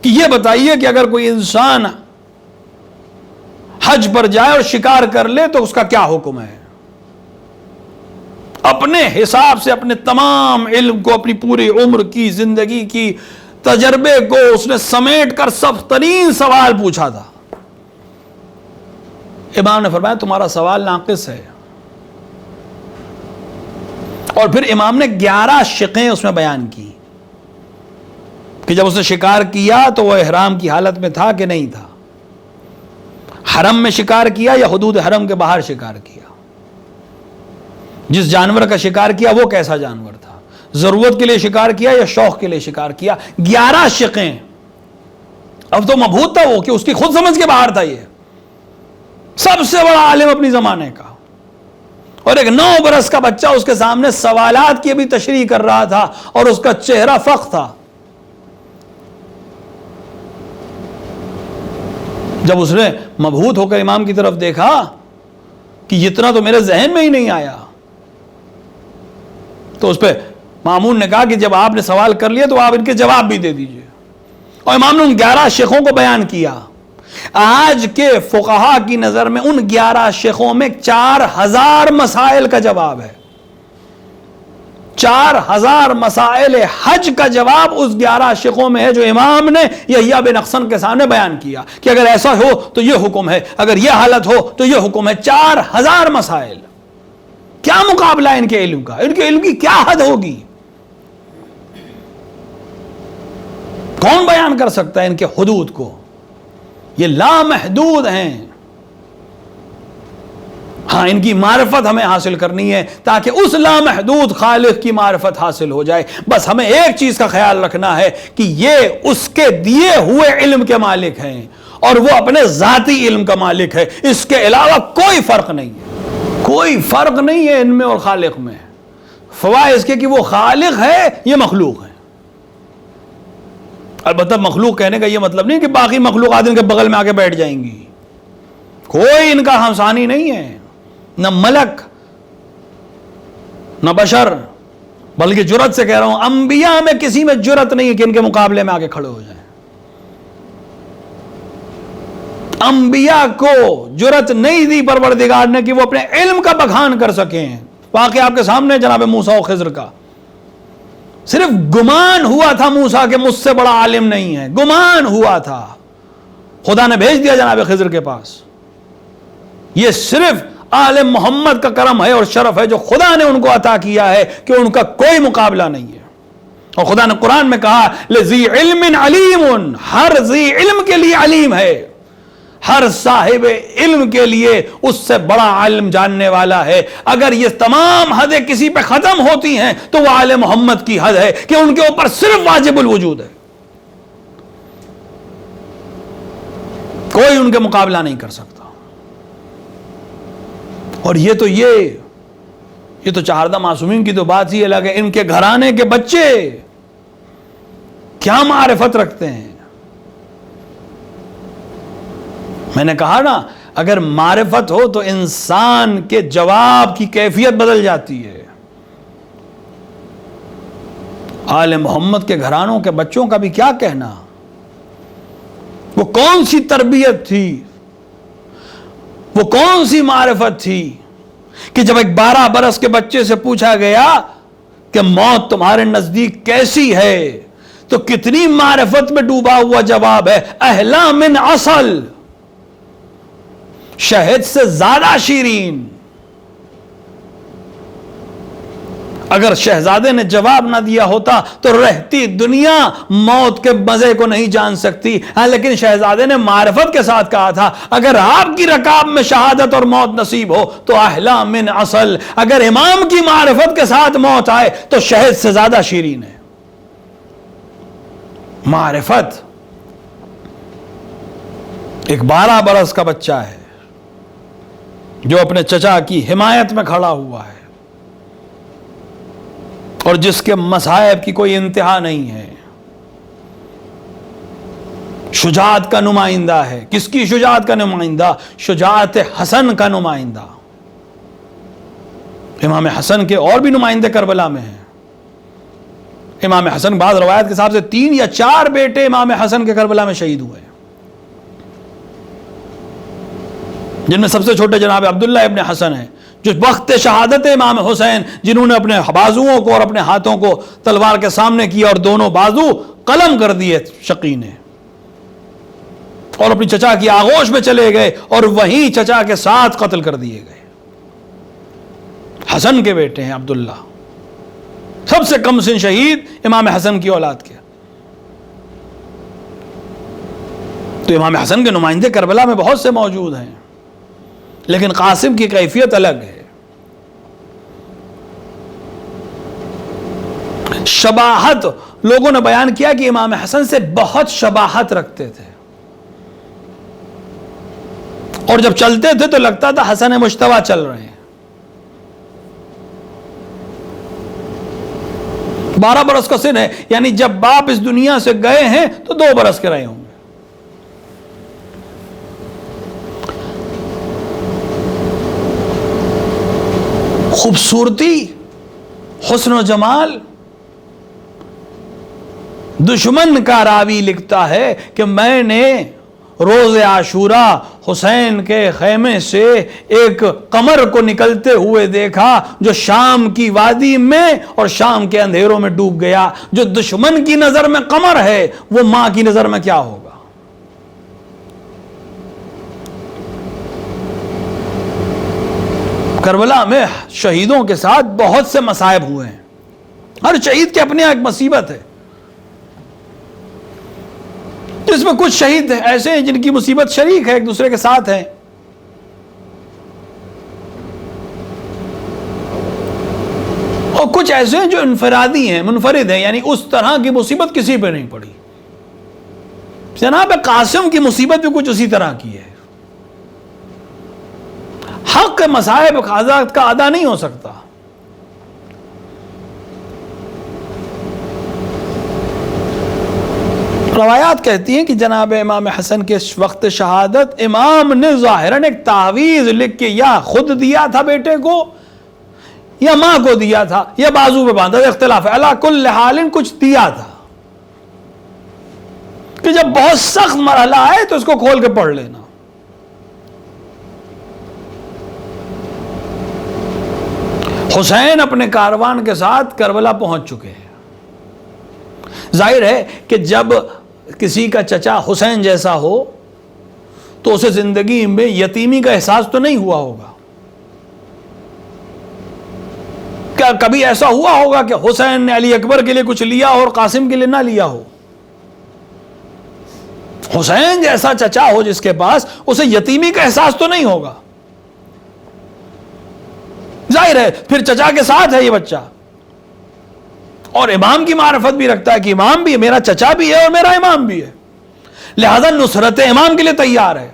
کہ یہ بتائیے کہ اگر کوئی انسان حج پر جائے اور شکار کر لے تو اس کا کیا حکم ہے؟ اپنے حساب سے اپنے تمام علم کو، اپنی پوری عمر کی زندگی کی تجربے کو اس نے سمیٹ کر سخت ترین سوال پوچھا تھا۔ امام نے فرمایا تمہارا سوال ناقص ہے، اور پھر امام نے 11 شقیں اس میں بیان کی کہ جب اس نے شکار کیا تو وہ احرام کی حالت میں تھا کہ نہیں تھا، حرم میں شکار کیا یا حدود حرم کے باہر شکار کیا، جس جانور کا شکار کیا وہ کیسا جانور تھا، ضرورت کے لیے شکار کیا یا شوق کے لیے شکار کیا۔ 11 شقیں۔ اب تو مبہوت تھا وہ کہ اس کی خود سمجھ کے باہر تھا، یہ سب سے بڑا عالم اپنی زمانے کا، اور ایک 9 برس کا بچہ اس کے سامنے سوالات کی بھی تشریح کر رہا تھا اور اس کا چہرہ فخر تھا۔ جب اس نے مبہوت ہو کر امام کی طرف دیکھا کہ اتنا تو میرے ذہن میں ہی نہیں آیا، تو اس پہ مامون نے کہا کہ جب آپ نے سوال کر لیا تو آپ ان کے جواب بھی دے دیجئے، اور امام نے ان 11 شیخوں کو بیان کیا۔ آج کے فقہا کی نظر میں ان 11 شیخوں میں 4000 مسائل کا جواب ہے۔ 4000 مسائل حج کا جواب اس 11 شیخوں میں ہے جو امام نے یحییٰ بن اخصم کے سامنے بیان کیا کہ اگر ایسا ہو تو یہ حکم ہے، اگر یہ حالت ہو تو یہ حکم ہے۔ 4000 مسائل۔ کیا مقابلہ ہے ان کے علم کا؟ ان کے علم کی کیا حد ہوگی؟ کون بیان کر سکتا ہے ان کے حدود کو؟ یہ لامحدود ہیں۔ ہاں، ان کی معرفت ہمیں حاصل کرنی ہے تاکہ اس لامحدود خالق کی معرفت حاصل ہو جائے۔ بس ہمیں ایک چیز کا خیال رکھنا ہے کہ یہ اس کے دیے ہوئے علم کے مالک ہیں اور وہ اپنے ذاتی علم کا مالک ہے، اس کے علاوہ کوئی فرق نہیں ہے، کوئی فرق نہیں ہے ان میں اور خالق میں، فوائد اس کے کہ وہ خالق ہے، یہ مخلوق ہے۔ البتہ مخلوق کہنے کا یہ مطلب نہیں کہ باقی مخلوقات ان کے بغل میں آ کے بیٹھ جائیں گی، کوئی ان کا ہمسانی نہیں ہے، نہ ملک نہ بشر، بلکہ جرت سے کہہ رہا ہوں انبیاء میں کسی میں جرت نہیں ہے کہ ان کے مقابلے میں آ کے کھڑے ہو جائیں۔ انبیاء کو جرت نہیں دی پروردگار نے کہ وہ اپنے علم کا بخان کر سکیں۔ واقعہ آپ کے سامنے جناب موسیٰ و خضر کا، صرف گمان ہوا تھا موسیٰ کہ مجھ سے بڑا عالم نہیں ہے، گمان ہوا تھا، خدا نے بھیج دیا جناب خضر کے پاس۔ یہ صرف آل محمد کا کرم ہے اور شرف ہے جو خدا نے ان کو عطا کیا ہے کہ ان کا کوئی مقابلہ نہیں ہے۔ اور خدا نے قرآن میں کہا لذی علم علیم، ہر ذی علم کے لیے علیم ہے، ہر صاحب علم کے لیے اس سے بڑا علم جاننے والا ہے. اگر یہ تمام حدیں کسی پہ ختم ہوتی ہیں تو وہ آل محمد کی حد ہے کہ ان کے اوپر صرف واجب الوجود ہے, کوئی ان کے مقابلہ نہیں کر سکتا. اور یہ تو چہاردہ معصومین کی تو بات ہی الگ ہے. ان کے گھرانے کے بچے کیا معرفت رکھتے ہیں. میں نے کہا نا, اگر معرفت ہو تو انسان کے جواب کی کیفیت بدل جاتی ہے. آل محمد کے گھرانوں کے بچوں کا بھی کیا کہنا, وہ کون سی تربیت تھی, وہ کون سی معرفت تھی کہ جب ایک 12 برس کے بچے سے پوچھا گیا کہ موت تمہارے نزدیک کیسی ہے تو کتنی معرفت میں ڈوبا ہوا جواب ہے, احلا من عسل, شہد سے زیادہ شیرین. اگر شہزادے نے جواب نہ دیا ہوتا تو رہتی دنیا موت کے مزے کو نہیں جان سکتی. ہاں, لیکن شہزادے نے معرفت کے ساتھ کہا تھا اگر آپ کی رکاب میں شہادت اور موت نصیب ہو تو احلا من عسل. اگر امام کی معرفت کے ساتھ موت آئے تو شہد سے زیادہ شیرین ہے. معرفت. ایک 12 برس کا بچہ ہے جو اپنے چچا کی حمایت میں کھڑا ہوا ہے اور جس کے مصائب کی کوئی انتہا نہیں ہے. شجاعت کا نمائندہ ہے. کس کی شجاعت کا نمائندہ؟ شجاعت حسن کا نمائندہ. امام حسن کے اور بھی نمائندے کربلا میں ہیں. امام حسن بعض روایت کے حساب سے 3 یا 4 بیٹے امام حسن کے کربلا میں شہید ہوئے ہیں, جن میں سب سے چھوٹے جناب عبداللہ ابن حسن ہیں جو وقت شہادت امام حسین, جنہوں نے اپنے بازوؤں کو اور اپنے ہاتھوں کو تلوار کے سامنے کیا اور دونوں بازو قلم کر دیے شقی نے, اور اپنی چچا کی آغوش میں چلے گئے اور وہیں چچا کے ساتھ قتل کر دیے گئے. حسن کے بیٹے ہیں عبداللہ, سب سے کم سن شہید امام حسن کی اولاد کے. تو امام حسن کے نمائندے کربلا میں بہت سے موجود ہیں, لیکن قاسم کی کیفیت الگ ہے. شباہت, لوگوں نے بیان کیا کہ امام حسن سے بہت شباہت رکھتے تھے, اور جب چلتے تھے تو لگتا تھا حسن مجتبیٰ چل رہے ہیں. 12 برس کا سن ہے, یعنی جب باپ اس دنیا سے گئے ہیں تو 2 برس کے رہے ہوں گے. خوبصورتی, حسن و جمال. دشمن کا راوی لکھتا ہے کہ میں نے روز عاشوراء حسین کے خیمے سے ایک قمر کو نکلتے ہوئے دیکھا جو شام کی وادی میں اور شام کے اندھیروں میں ڈوب گیا. جو دشمن کی نظر میں قمر ہے وہ ماں کی نظر میں کیا ہوگا. کربلا میں شہیدوں کے ساتھ بہت سے مصائب ہوئے ہیں. ہر شہید کے اپنے ایک مصیبت ہے, جس میں کچھ شہید ایسے ہیں جن کی مصیبت شریک ہے, ایک دوسرے کے ساتھ ہیں. اور کچھ ایسے ہیں جو انفرادی ہیں, منفرد ہیں, یعنی اس طرح کی مصیبت کسی پہ نہیں پڑی. جناب قاسم کی مصیبت بھی کچھ اسی طرح کی ہے. حق مصائب کا ادا نہیں ہو سکتا. روایات کہتی ہیں کہ جناب امام حسن کے وقت شہادت امام نے ظاہراً ایک تعویذ لکھ کے یا خود دیا تھا بیٹے کو یا ماں کو دیا تھا یا بازو پہ باندھا تھا, اختلاف ہے. علی کل حال کچھ دیا تھا کہ جب بہت سخت مرحلہ آئے تو اس کو کھول کے پڑھ لینا. حسین اپنے کاروان کے ساتھ کربلا پہنچ چکے ہیں. ظاہر ہے کہ جب کسی کا چچا حسین جیسا ہو تو اسے زندگی میں یتیمی کا احساس تو نہیں ہوا ہوگا. کیا کبھی ایسا ہوا ہوگا کہ حسین نے علی اکبر کے لیے کچھ لیا اور قاسم کے لیے نہ لیا ہو؟ حسین جیسا چچا ہو جس کے پاس، اسے یتیمی کا احساس تو نہیں ہوگا. ظاہر ہے پھر چچا کے ساتھ ہے یہ بچہ، اور امام کی معرفت بھی رکھتا ہے کہ امام بھی ہے، میرا چچا بھی ہے اور میرا امام بھی ہے، لہذا نصرت امام کے لیے تیار ہے.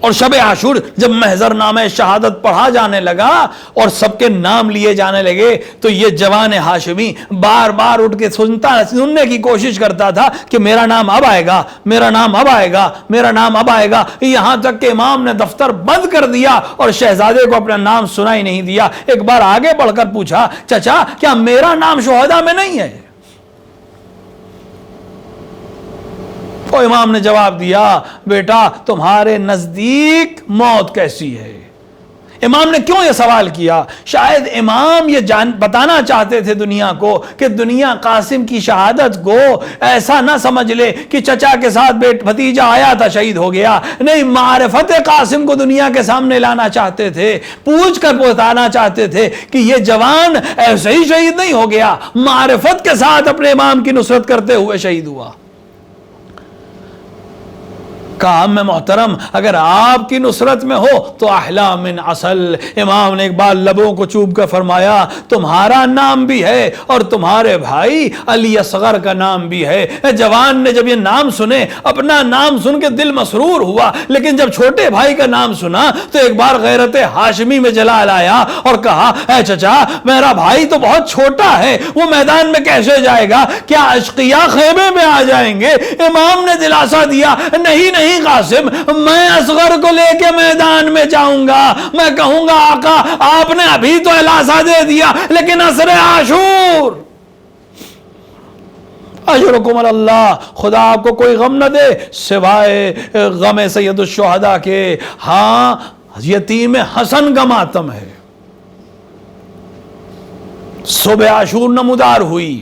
اور شب عاشور جب محضر نامہ شہادت پڑھا جانے لگا اور سب کے نام لیے جانے لگے تو یہ جوان ہاشمی بار بار اٹھ کے سننے کی کوشش کرتا تھا کہ میرا نام اب آئے گا، میرا نام اب آئے گا، میرا نام اب آئے گا، یہاں تک کہ امام نے دفتر بند کر دیا اور شہزادے کو اپنا نام سنا ہی نہیں دیا. ایک بار آگے بڑھ کر پوچھا، چچا کیا میرا نام شہداء میں نہیں ہے؟ تو امام نے جواب دیا، بیٹا تمہارے نزدیک موت کیسی ہے؟ امام نے کیوں یہ سوال کیا؟ شاید امام یہ بتانا چاہتے تھے دنیا کو کہ دنیا قاسم کی شہادت کو ایسا نہ سمجھ لے کہ چچا کے ساتھ بھتیجا آیا تھا شہید ہو گیا. نہیں، معرفت قاسم کو دنیا کے سامنے لانا چاہتے تھے، پوچھ کر بتانا چاہتے تھے کہ یہ جوان ایسے ہی شہید نہیں ہو گیا، معرفت کے ساتھ اپنے امام کی نصرت کرتے ہوئے شہید ہوا. کہا میں محترم اگر آپ کی نصرت میں ہو تو احلا من عسل. امام نے ایک بار لبوں کو چوب کر فرمایا، تمہارا نام بھی ہے اور تمہارے بھائی علی اصغر کا نام بھی ہے. جوان نے جب یہ نام سنے، اپنا نام سن کے دل مسرور ہوا، لیکن جب چھوٹے بھائی کا نام سنا تو ایک بار غیرت ہاشمی میں جلال آیا اور کہا، اے چچا میرا بھائی تو بہت چھوٹا ہے، وہ میدان میں کیسے جائے گا؟ کیا اشقیاء خیمے میں آ جائیں گے؟ امام نے دلاسا دیا، نہیں قاسم، میں اصغر کو لے کے میدان میں جاؤں گا، میں کہوں گا آقا آپ نے ابھی تو اعلاسا دے دیا لیکن عصر عاشور اجرکم اللہ، خدا آپ کو کوئی غم نہ دے سوائے غم سید الشہداء کے. ہاں یتیم حسن کا ماتم ہے. صبح عاشور نمودار ہوئی،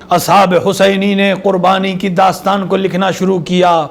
اصحاب حسینی نے قربانی کی داستان کو لکھنا شروع کیا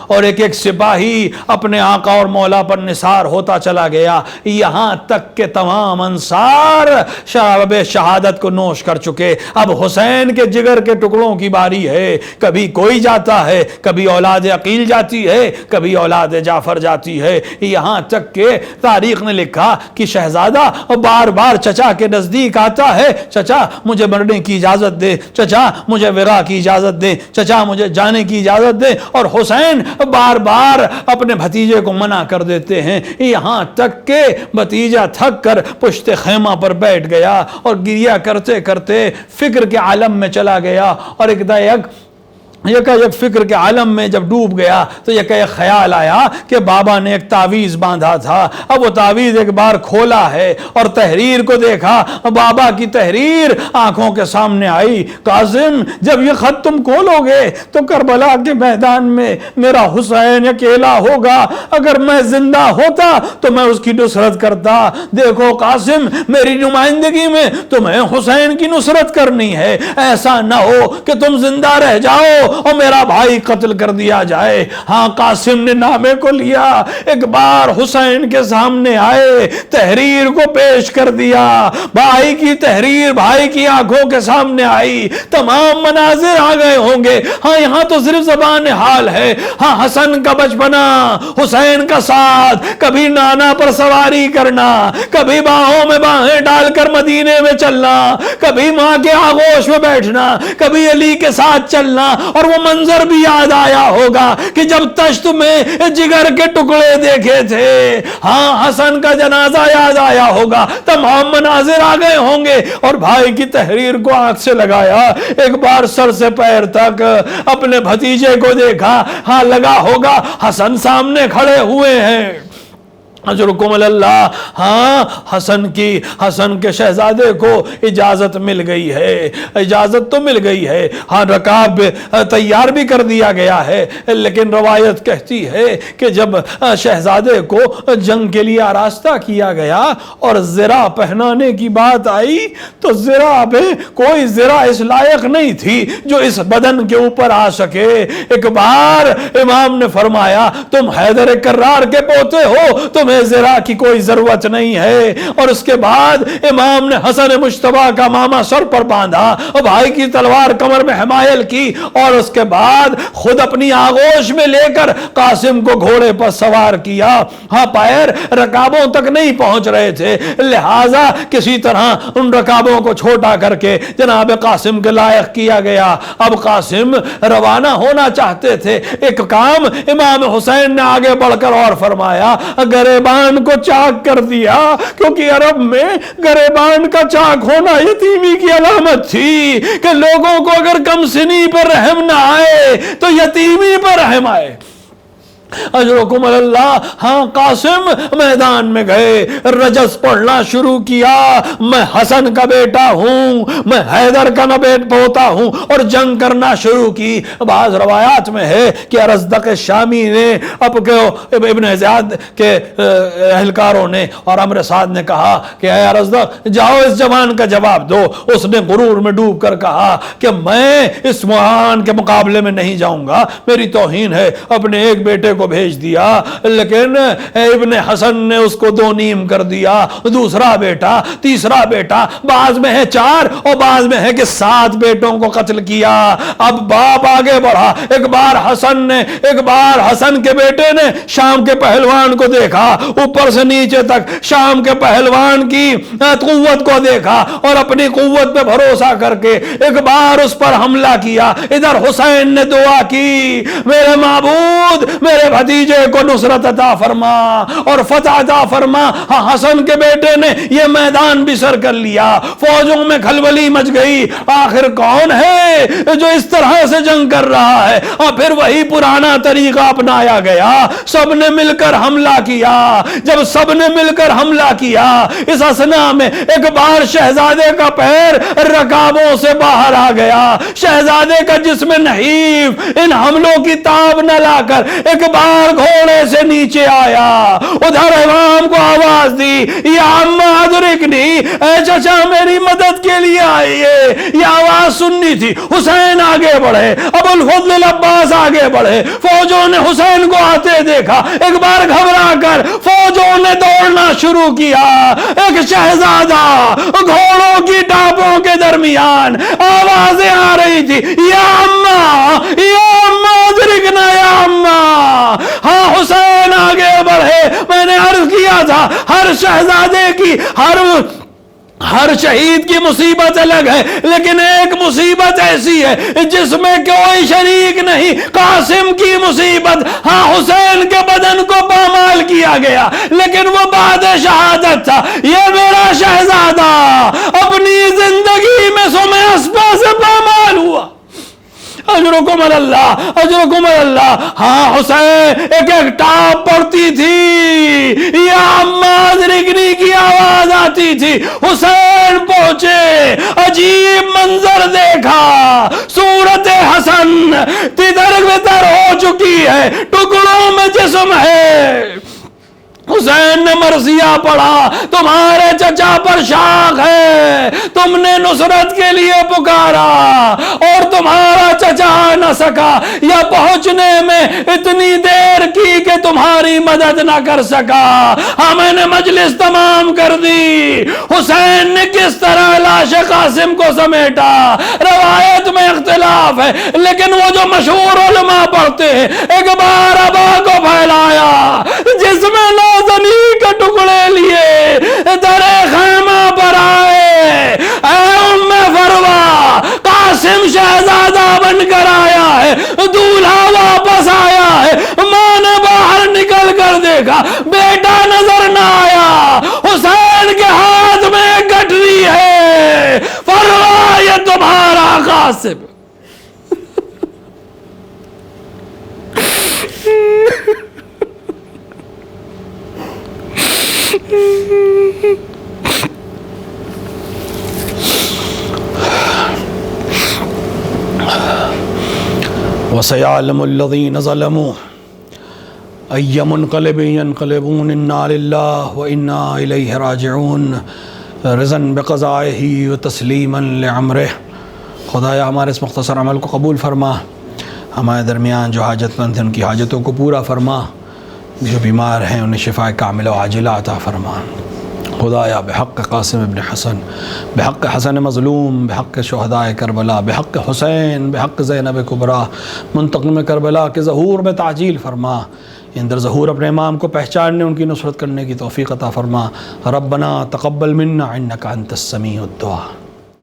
اور ایک ایک سپاہی اپنے آقا اور مولا پر نثار ہوتا چلا گیا، یہاں تک کہ تمام انصار شراب شہادت کو نوش کر چکے. اب حسین کے جگر کے ٹکڑوں کی باری ہے، کبھی کوئی جاتا ہے، کبھی اولاد عقیل جاتی ہے، کبھی اولاد جعفر جاتی ہے، یہاں تک کہ تاریخ نے لکھا کہ شہزادہ بار بار چچا کے نزدیک آتا ہے، چچا مجھے مرنے کی اجازت دے، چچا مجھے وغا کی اجازت دے، چچا مجھے جانے کی اجازت دے، اور حسین بار بار اپنے بھتیجے کو منع کر دیتے ہیں. یہاں تک کہ بھتیجا تھک کر پشت خیمہ پر بیٹھ گیا اور گریہ کرتے کرتے فکر کے عالم میں چلا گیا، اور ایک فکر کے عالم میں جب ڈوب گیا تو ایک خیال آیا کہ بابا نے ایک تعویذ باندھا تھا. اب وہ تعویذ ایک بار کھولا ہے اور تحریر کو دیکھا، بابا کی تحریر آنکھوں کے سامنے آئی. قاسم جب یہ خط تم کھولو گے تو کربلا کے میدان میں میرا حسین اکیلا ہوگا، اگر میں زندہ ہوتا تو میں اس کی نصرت کرتا. دیکھو قاسم میری نمائندگی میں تمہیں حسین کی نصرت کرنی ہے، ایسا نہ ہو کہ تم زندہ رہ جاؤ اور میرا بھائی قتل کر دیا جائے. ہاں قاسم نے نامے کو لیا، ایک بار حسین کے سامنے آئے، تحریر کو پیش کر دیا. بھائی کی تحریر بھائی کی آنکھوں کے سامنے آئی، تمام مناظر آ گئے ہوں گے. ہاں یہاں تو صرف زبان حال ہے. ہاں حسن کا بچپنا، حسین کا ساتھ، کبھی نانا پر سواری کرنا، کبھی باہوں میں باہیں ڈال کر مدینے میں چلنا، کبھی ماں کے آغوش میں بیٹھنا، کبھی علی کے ساتھ چلنا. اور وہ منظر بھی یاد آیا ہوگا کہ جب تشت میں جگر کے ٹکڑے دیکھے تھے. ہاں حسن کا جنازہ یاد آیا ہوگا، تمام مناظر آ گئے ہوں گے. اور بھائی کی تحریر کو آنکھ سے لگایا، ایک بار سر سے پیر تک اپنے بھتیجے کو دیکھا. ہاں لگا ہوگا حسن سامنے کھڑے ہوئے ہیں. اجرکم اللہ. ہاں حسن کے شہزادے کو اجازت مل گئی ہے، اجازت تو مل گئی ہے. ہاں رکاب تیار بھی کر دیا گیا ہے، لیکن روایت کہتی ہے کہ جب شہزادے کو جنگ کے لیے آراستہ کیا گیا اور زرہ پہنانے کی بات آئی تو زرہ میں کوئی زرہ اس لائق نہیں تھی جو اس بدن کے اوپر آ سکے. ایک بار امام نے فرمایا تم حیدر کرار کے پوتے ہو، تمہیں تمہیں ذرا کی کوئی ضرورت نہیں ہے۔ اور اس کے بعد امام نے حسن مجتبیٰ کا ماما سر پر باندھا اور بھائی کی تلوار کمر میں حمایل کی، اور اس کے بعد خود اپنی آغوش میں لے کر قاسم کو گھوڑے پر سوار کیا۔ ہاں پیر رکابوں تک نہیں پہنچ رہے تھے، لہٰذا کسی طرح ان رکابوں کو چھوٹا کر کے جناب قاسم کے لائق کیا گیا۔ اب قاسم روانہ ہونا چاہتے تھے، ایک کام امام حسین نے آگے بڑھ کر اور فرمایا، گریبان کو چاک کر دیا، کیونکہ عرب میں گریبان کا چاک ہونا یتیمی کی علامت تھی کہ لوگوں کو اگر کم سنی پر رحم نہ آئے تو یتیمی پر رحم آئے۔ اجرکم اللہ۔ ہاں قاسم میدان میں گئے، رجز پڑھنا شروع کیا، میں حسن کا بیٹا ہوں، میں حیدر کا بیٹ پوتا ہوں، اور جنگ کرنا شروع کی۔ بعض روایات میں ہے کہ ارزدق شامی نے ابن زیاد کے اہلکاروں نے اور عمرو سعد نے کہا کہ اے ارزدق جاؤ اس جوان کا جواب دو۔ اس نے غرور میں ڈوب کر کہا کہ میں اس معان کے مقابلے میں نہیں جاؤں گا، میری توہین ہے۔ اپنے ایک بیٹے کو بھیج دیا، لیکن ابن حسن نے اس کو دو نیم کر دیا، دوسرا بیٹا، تیسرا بیٹا، بعض میں ہے 4 اور بعض میں ہے کہ 7 بیٹوں کو قتل کیا۔ اب باپ آگے بڑھا، ایک بار حسن کے بیٹے نے شام کے پہلوان کو دیکھا، اوپر سے نیچے تک شام کے پہلوان کی قوت کو دیکھا اور اپنی قوت پہ بھروسہ کر کے ایک بار اس پر حملہ کیا۔ ادھر حسین نے دعا کی، میرے معبود میرے بھتیجے کو نصرت عطا فرما اور فتح عطا فرما۔ حسن کے بیٹے نے یہ میدان بھی سر کر لیا، فوجوں میں کھلبلی مچ گئی، آخر کون ہے جو اس طرح سے جنگ کر رہا ہے؟ اور پھر وہی پرانا طریقہ اپنایا گیا، سب نے مل کر حملہ کیا۔ جب سب نے مل کر حملہ کیا، اس اثنا میں ایک بار شہزادے کا پیر رکابوں سے باہر آ گیا، شہزادے کا جسم نحیف ان حملوں کی تاب نہ لا کر ایک بار گھوڑے سے نیچے آیا۔ ادھر امام کو آواز دی، یا عمہ ادرکنی، اے چچا میری مدد کے لیے آئیے۔ یہ آواز سننی تھی۔ حسین آگے بڑھے، ابو الفضل العباس آگے بڑھے، فوجوں نے حسین کو آتے دیکھا، ایک بار گھبرا کر فوجوں نے دوڑنا شروع کیا۔ ایک شہزادہ گھوڑوں کی ٹاپوں کے درمیان آوازیں آ رہی تھی، یا عمہ، یا عمہ ادرکنا، یا عمہ۔ ہاں حسین آگے بڑھے۔ میں نے عرض کیا تھا ہر شہزادے کی، ہر شہید کی مصیبت الگ ہے، لیکن ایک مصیبت ایسی ہے جس میں کوئی شریک نہیں، قاسم کی مصیبت۔ ہاں حسین کے بدن کو پامال کیا گیا، لیکن وہ بعد شہادت تھا۔ یہ میرا شہزادہ اپنی زندگی میں سمے اسپا سے پامال ہوا۔ اجرکم اللہ، اجرکم اللہ۔ ہاں حسین ایک ٹاپ پڑتی تھی، یا عمہ ادرکنی کی آواز آتی تھی۔ حسین پہنچے، عجیب منظر دیکھا، صورت حسن تدر بتر ہو چکی ہے، ٹکڑوں میں جسم ہے۔ حسین نے مرثیہ پڑھا، تمہارے چچا پر شاخ ہے، تم نے نصرت کے لیے پکارا اور تمہارا چچا آ نہ سکا، یا پہنچنے میں اتنی دیر کی کہ تمہاری مدد نہ کر سکا۔ ہاں میں نے مجلس تمام کر دی۔ حسین نے کس طرح لاش قاسم کو سمیٹا، روایت میں اختلاف ہے، لیکن وہ جو مشہور علماء پڑھتے ہیں، ایک بار ابا کو پھیلایا، جس میں زنی کے ٹکڑے لیے در خیمہ پر آئے۔ اے ام فروا، قاسم شہزادہ بن کر آیا ہے، دولہا واپس آیا ہے۔ ماں نے باہر نکل کر دیکھا، بیٹا نظر نہ آیا۔ حسین کے ہاتھ میں گٹری ہے، فروا یہ تمہارا قاسم۔ وَسَيَعْلَمُ الَّذِينَ ظَلَمُوا أَيَّ مُنْقَلِبٍ يَنْقَلِبُونَ إِنَّا لِلَّهِ وَإِنَّا إِلَيْهِ رَاجِعُونَ رضاً بِقَضَائِهِ وَتَسْلِيمًا لِعَمْرِهِ۔ خدایا ہمارے اس مختصر عمل کو قبول فرما، ہمارے درمیان جو حاجت مند ہیں ان کی حاجتوں کو پورا فرما، جو بیمار ہیں انہیں شفاء کاملہ و عاجلہ عطا فرما۔ خدایا بحق قاسم ابن حسن، بحق حسن مظلوم، بحق شہداء کربلا، بحق حسین، بحق زینب کبریٰ منتقم کربلا کے ظہور میں تعجیل فرما۔ اندر ظہور اپنے امام کو پہچاننے، ان کی نصرت کرنے کی توفیق عطا فرما۔ ربنا تقبل منا انک انت السمیع الدعاء۔